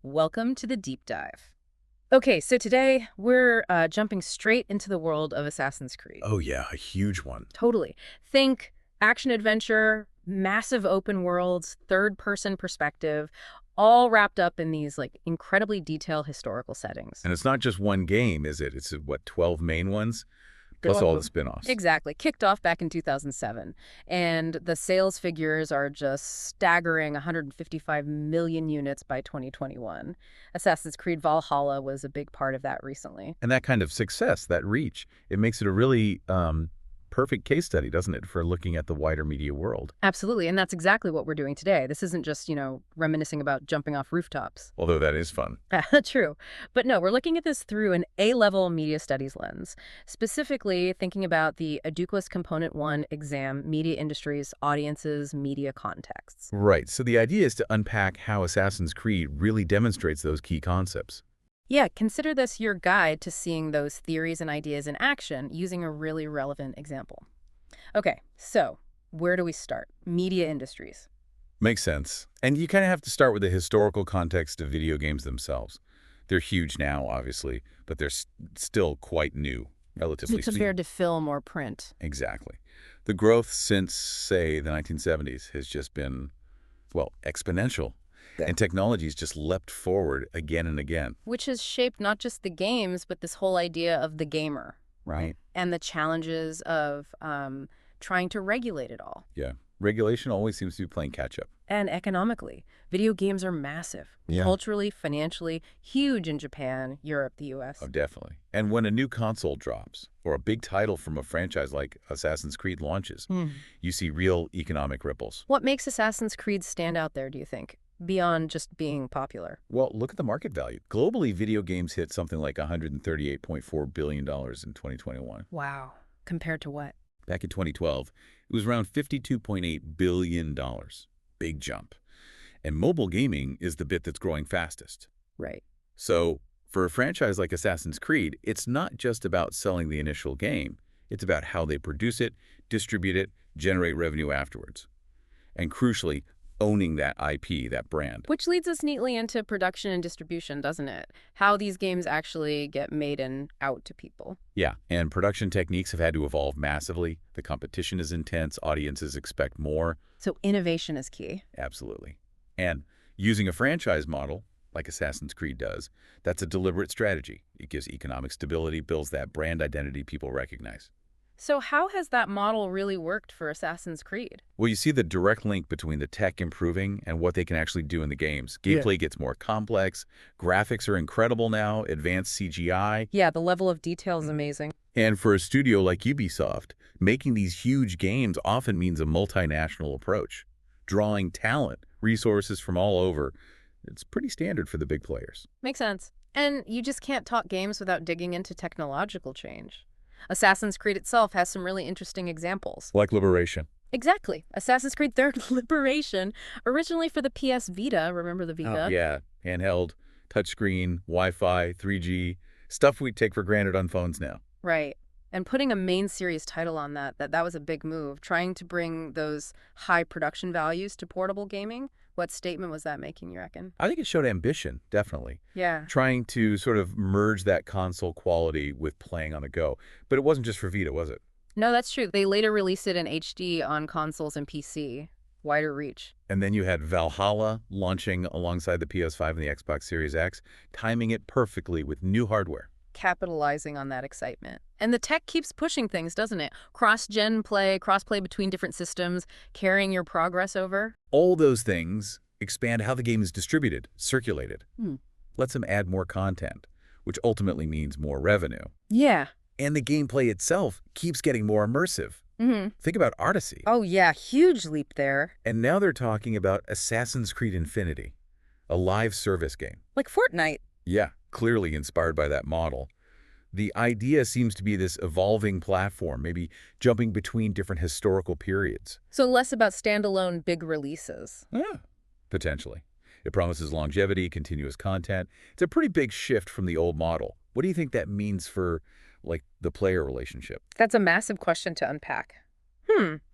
Welcome to the deep dive. Okay, so today we're jumping straight into the world of Assassin's Creed. Oh yeah, a huge one. Totally. Think action adventure, massive open worlds, third-person perspective, all wrapped up in these like incredibly detailed historical settings. And it's not just one game, is it? It's what, 12 main ones? Plus 12 all of the them. spin-offs. Exactly. Kicked off back in 2007. And the sales figures are just staggering 155 million units by 2021. Assassin's Creed Valhalla was a big part of that recently. And that kind of success, that reach, it makes it a really perfect case study, doesn't it, for looking at the wider media world? Absolutely. And that's exactly what we're doing today. This isn't just, reminiscing about jumping off rooftops. Although that is fun. True. But no, we're looking at this through an A-level media studies lens, specifically thinking about the Eduquis Component 1 exam, media industries, audiences, media contexts. Right, so the idea is to unpack how Assassin's Creed really demonstrates those key concepts. Yeah, consider this your guide to seeing those theories and ideas in action using a really relevant example. Okay, so where do we start? Media industries. Makes sense. And you kind of have to start with the historical context of video games themselves. They're huge now, obviously, but they're still quite new, relatively speaking. Compared to film or print. Exactly. The growth since, say, the 1970s has just been, well, exponential. Yeah. And technology's just leapt forward again and again. Which has shaped not just the games, but this whole idea of the gamer. Right. And the challenges of trying to regulate it all. Yeah. Regulation always seems to be playing catch-up. And economically, video games are massive. Yeah. Culturally, financially, huge in Japan, Europe, the US. Oh, definitely. And when a new console drops, or a big title from a franchise like Assassin's Creed launches, you see real economic ripples. What makes Assassin's Creed stand out there, do you think, beyond just being popular? Well, look at the market value. Globally, video games hit something like $138.4 billion in 2021. Wow. Compared to what? Back in 2012, it was around $52.8 billion. Big jump. And mobile gaming is the bit that's growing fastest. Right. So for a franchise like Assassin's Creed, it's not just about selling the initial game. It's about how they produce it, distribute it, generate revenue afterwards. And crucially, owning that IP, that brand. Which leads us neatly into production and distribution, doesn't it? How these games actually get made and out to people. Yeah, and production techniques have had to evolve massively. The competition is intense. Audiences expect more. So innovation is key. Absolutely. And using a franchise model, like Assassin's Creed does, that's a deliberate strategy. It gives economic stability, builds that brand identity people recognize. So how has that model really worked for Assassin's Creed? Well, you see the direct link between the tech improving and what they can actually do in the games. Gameplay gets more complex, graphics are incredible now, advanced CGI. Yeah, the level of detail is amazing. And for a studio like Ubisoft, making these huge games often means a multinational approach. Drawing talent, resources from all over, it's pretty standard for the big players. Makes sense. And you just can't talk games without digging into technological change. Assassin's Creed itself has some really interesting examples. Like Liberation. Exactly. Assassin's Creed 3rd Liberation, originally for the PS Vita, remember the Vita? Oh, yeah, handheld, touchscreen, Wi-Fi, 3G, stuff we take for granted on phones now. Right. And putting a main series title on that was a big move, trying to bring those high production values to portable gaming. What statement was that making, you reckon? I think it showed ambition, definitely. Yeah. Trying to sort of merge that console quality with playing on the go. But it wasn't just for Vita, was it? No, that's true. They later released it in HD on consoles and PC. Wider reach. And then you had Valhalla launching alongside the PS5 and the Xbox Series X, timing it perfectly with new hardware. Capitalizing on that excitement. And the tech keeps pushing things, doesn't it? Cross-gen play, cross-play between different systems, carrying your progress over. All those things expand how the game is distributed, circulated. Lets them add more content, which ultimately means more revenue. Yeah. And the gameplay itself keeps getting more immersive. Think about Odyssey. Oh, yeah. Huge leap there. And now they're talking about Assassin's Creed Infinity, a live service game. Like Fortnite. Yeah, clearly inspired by that model. The idea seems to be this evolving platform, maybe jumping between different historical periods. So less about standalone big releases. Yeah, potentially. It promises longevity, continuous content. It's a pretty big shift from the old model. What do you think that means for, like, the player relationship? That's a massive question to unpack.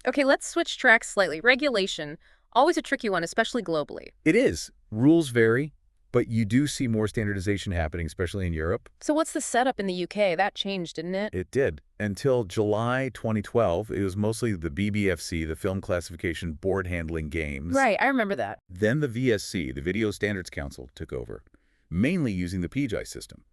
Okay, let's switch tracks slightly. Regulation, always a tricky one, especially globally. It is. Rules vary, But you do see more standardization happening, especially in Europe. So what's the setup in the UK? That changed, didn't it? It did. Until July 2012, it was mostly the BBFC, the Film Classification Board handling games. Right, I remember that. Then the VSC, the Video Standards Council, took over, mainly using the PGI system,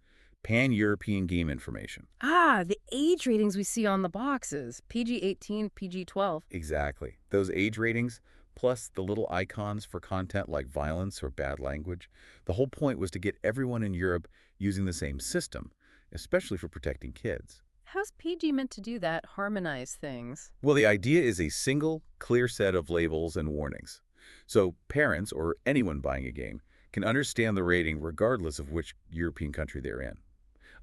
Pan-European Game Information. Ah, the age ratings we see on the boxes. PG-18, PG-12. Exactly. Those age ratings, plus the little icons for content like violence or bad language. The whole point was to get everyone in Europe using the same system, especially for protecting kids. How's PG meant to do that, harmonize things? Well, the idea is a single, clear set of labels and warnings. So parents, or anyone buying a game, can understand the rating regardless of which European country they're in.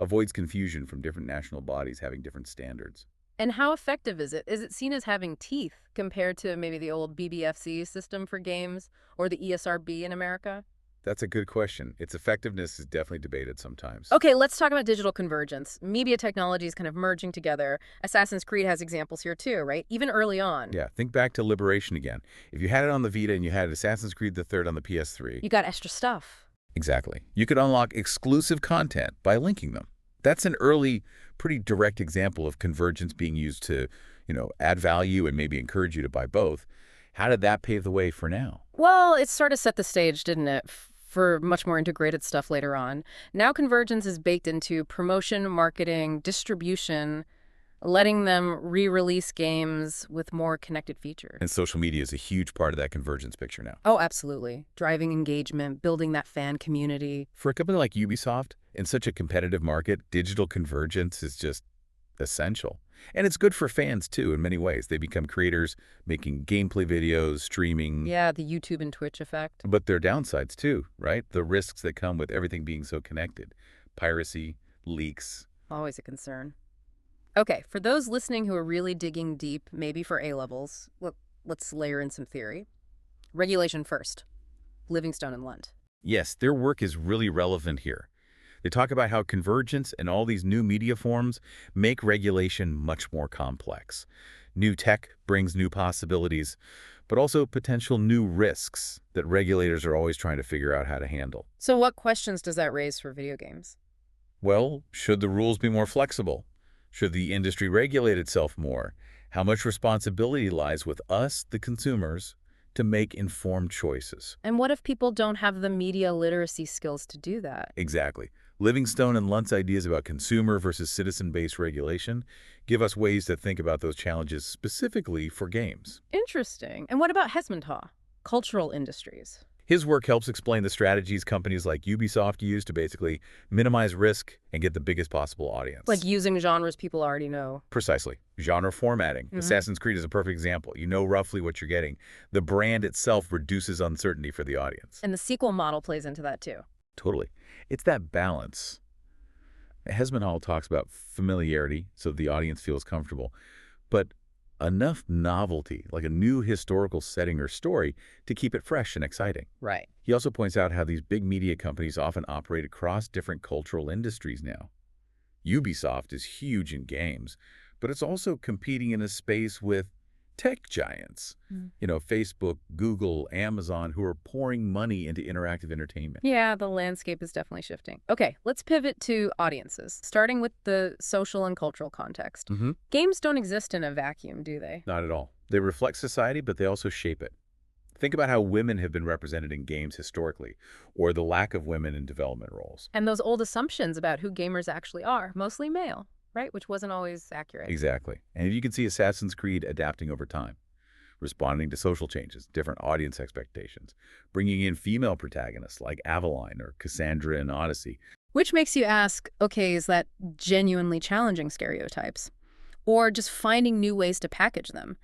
Avoids confusion from different national bodies having different standards. And how effective is it? Is it seen as having teeth compared to maybe the old BBFC system for games or the ESRB in America? That's a good question. Its effectiveness is definitely debated sometimes. Okay, let's talk about digital convergence. Media technologies kind of merging together. Assassin's Creed has examples here too, right? Even early on. Yeah, think back to Liberation again. If you had it on the Vita and you had Assassin's Creed III on the PS3, You got extra stuff. exactly, you could unlock exclusive content by linking them. That's an early, pretty direct example of convergence being used to, add value and maybe encourage you to buy both. How did that pave the way for now? Well, it sort of set the stage, didn't it, for much more integrated stuff later on. Now convergence is baked into promotion, marketing, distribution, letting them re-release games with more connected features. And social media is a huge part of that convergence picture now. Oh, absolutely. Driving engagement, building that fan community. For a company like Ubisoft, in such a competitive market, digital convergence is just essential. And it's good for fans, too, in many ways. They become creators, making gameplay videos, streaming. Yeah, the YouTube and Twitch effect. But there are downsides, too, right? The risks that come with everything being so connected. Piracy, leaks. Always a concern. Okay, for those listening who are really digging deep, maybe for A-levels, let's layer in some theory. Regulation first. Livingstone and Lunt. Yes, their work is really relevant here. They talk about how convergence and all these new media forms make regulation much more complex. New tech brings new possibilities, but also potential new risks that regulators are always trying to figure out how to handle. So what questions does that raise for video games? Well, should the rules be more flexible? Should the industry regulate itself more? How much responsibility lies with us, the consumers, to make informed choices? And what if people don't have the media literacy skills to do that? Exactly. Livingstone and Lunt's ideas about consumer versus citizen-based regulation give us ways to think about those challenges specifically for games. Interesting. And what about Hesmondhaw? Cultural industries. His work helps explain the strategies companies like Ubisoft use to basically minimize risk and get the biggest possible audience. Like using genres people already know. Precisely. Genre formatting. Assassin's Creed is a perfect example. You know roughly what you're getting. The brand itself reduces uncertainty for the audience. And the sequel model plays into that too. Totally. It's that balance. Hesmondhaw talks about familiarity so the audience feels comfortable, but enough novelty, like a new historical setting or story, to keep it fresh and exciting. Right. He also points out how these big media companies often operate across different cultural industries now. Ubisoft is huge in games, but it's also competing in a space with tech giants. Facebook, Google, Amazon, who are pouring money into interactive entertainment. Yeah, the landscape is definitely shifting. Okay, let's pivot to audiences, starting with the social and cultural context. Games don't exist in a vacuum, do they? Not at all. They reflect society, but they also shape it. Think about how women have been represented in games historically, or the lack of women in development roles. And those old assumptions about who gamers actually are, mostly male, right? Which wasn't always accurate. Exactly. And you can see Assassin's Creed adapting over time, responding to social changes, different audience expectations, bringing in female protagonists like Aveline or Cassandra in Odyssey. Which makes you ask, okay, is that genuinely challenging stereotypes? Or just finding new ways to package them?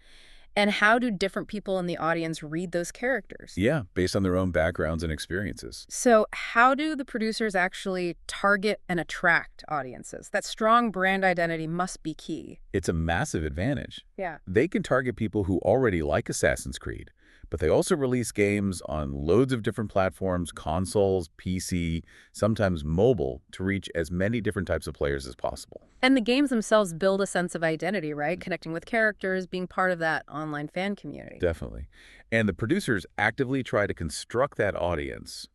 And how do different people in the audience read those characters? Yeah, based on their own backgrounds and experiences. So how do the producers actually target and attract audiences? That strong brand identity must be key. It's a massive advantage. Yeah. They can target people who already like Assassin's Creed, but they also release games on loads of different platforms, consoles, PC, sometimes mobile, to reach as many different types of players as possible. And the games themselves build a sense of identity, right? Connecting with characters, being part of that online fan community. Definitely. And the producers actively try to construct that audience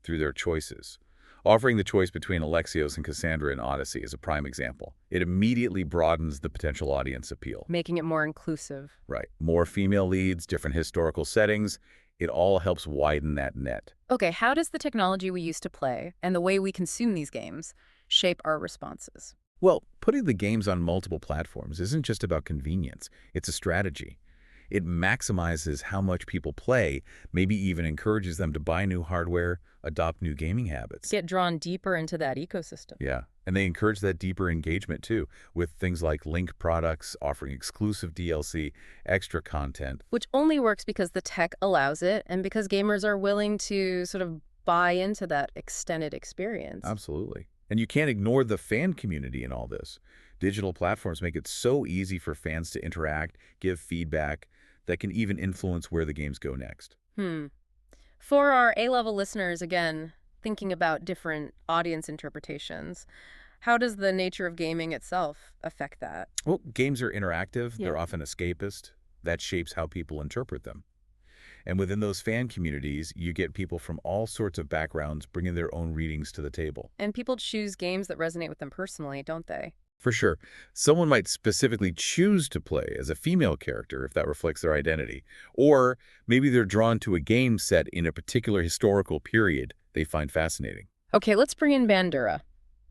through their choices. Offering the choice between Alexios and Cassandra in Odyssey is a prime example. It immediately broadens the potential audience appeal. Making it more inclusive. Right. More female leads, different historical settings. It all helps widen that net. Okay, how does the technology we use to play and the way we consume these games shape our responses? Well, putting the games on multiple platforms isn't just about convenience. It's a strategy. It maximizes how much people play, maybe even encourages them to buy new hardware, adopt new gaming habits. Get drawn deeper into that ecosystem. Yeah, and they encourage that deeper engagement too, with things like linked products, offering exclusive DLC, extra content. Which only works because the tech allows it and because gamers are willing to sort of buy into that extended experience. Absolutely. And you can't ignore the fan community in all this. Digital platforms make it so easy for fans to interact, give feedback, that can even influence where the games go next. For our A-level listeners, again, thinking about different audience interpretations, how does the nature of gaming itself affect that? Well, games are interactive. Yeah. They're often escapist. That shapes how people interpret them. And within those fan communities, you get people from all sorts of backgrounds bringing their own readings to the table. And people choose games that resonate with them personally, don't they? For sure, someone might specifically choose to play as a female character if that reflects their identity. Or maybe they're drawn to a game set in a particular historical period they find fascinating. Okay, let's bring in Bandura.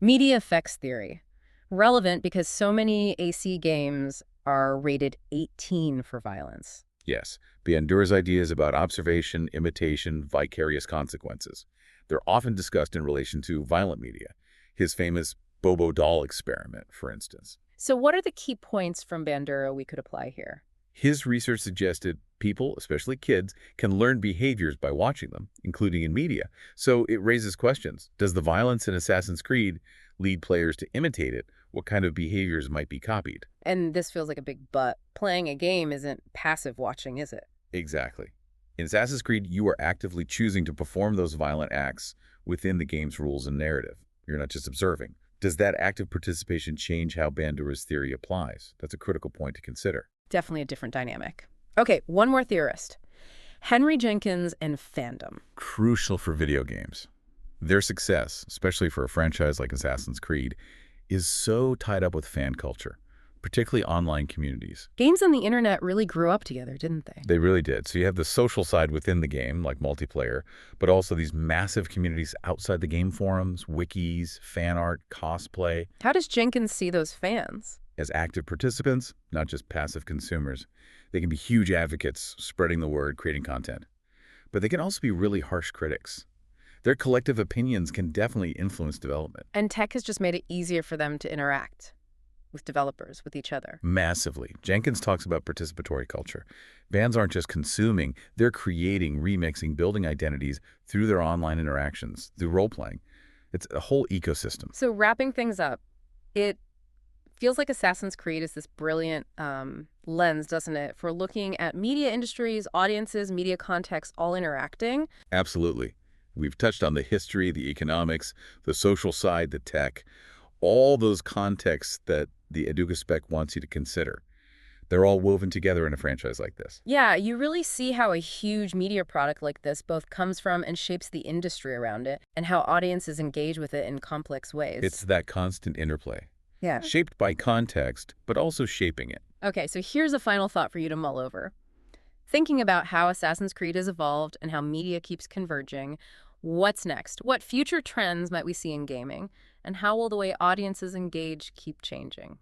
Media effects theory. Relevant because so many AC games are rated 18 for violence. Yes, Bandura's ideas about observation, imitation, vicarious consequences. They're often discussed in relation to violent media. His famous Bobo doll experiment, for instance. So what are the key points from Bandura we could apply here? His research suggested people, especially kids, can learn behaviors by watching them, including in media. So it raises questions. Does the violence in Assassin's Creed lead players to imitate it? What kind of behaviors might be copied? And this feels like a big but. Playing a game isn't passive watching, is it? Exactly. In Assassin's Creed, you are actively choosing to perform those violent acts within the game's rules and narrative. You're not just observing. Does that active participation change how Bandura's theory applies? That's a critical point to consider. Definitely a different dynamic. Okay, one more theorist. Henry Jenkins and Fandom. Crucial for video games. Their success, especially for a franchise like Assassin's Creed, is so tied up with fan culture, particularly online communities. Games on the internet really grew up together, didn't they? They really did. So you have the social side within the game, like multiplayer, but also these massive communities outside the game forums, wikis, fan art, cosplay. How does Jenkins see those fans? As active participants, not just passive consumers. They can be huge advocates, spreading the word, creating content. But they can also be really harsh critics. Their collective opinions can definitely influence development. And tech has just made it easier for them to interact with developers, with each other. Massively. Jenkins talks about participatory culture. Fans aren't just consuming, they're creating, remixing, building identities through their online interactions, through role-playing. It's a whole ecosystem. So wrapping things up, it feels like Assassin's Creed is this brilliant lens, doesn't it, for looking at media industries, audiences, media contexts, all interacting. Absolutely. We've touched on the history, the economics, the social side, the tech, all those contexts that the Educa spec wants you to consider. They're all woven together in a franchise like this. Yeah, you really see how a huge media product like this both comes from and shapes the industry around it, and how audiences engage with it in complex ways. It's that constant interplay. Yeah. Shaped by context, but also shaping it. Okay, so here's a final thought for you to mull over. Thinking about how Assassin's Creed has evolved and how media keeps converging, what's next? What future trends might we see in gaming? And how will the way audiences engage keep changing?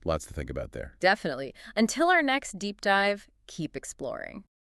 Lots to think about there. Definitely. Until our next deep dive, keep exploring.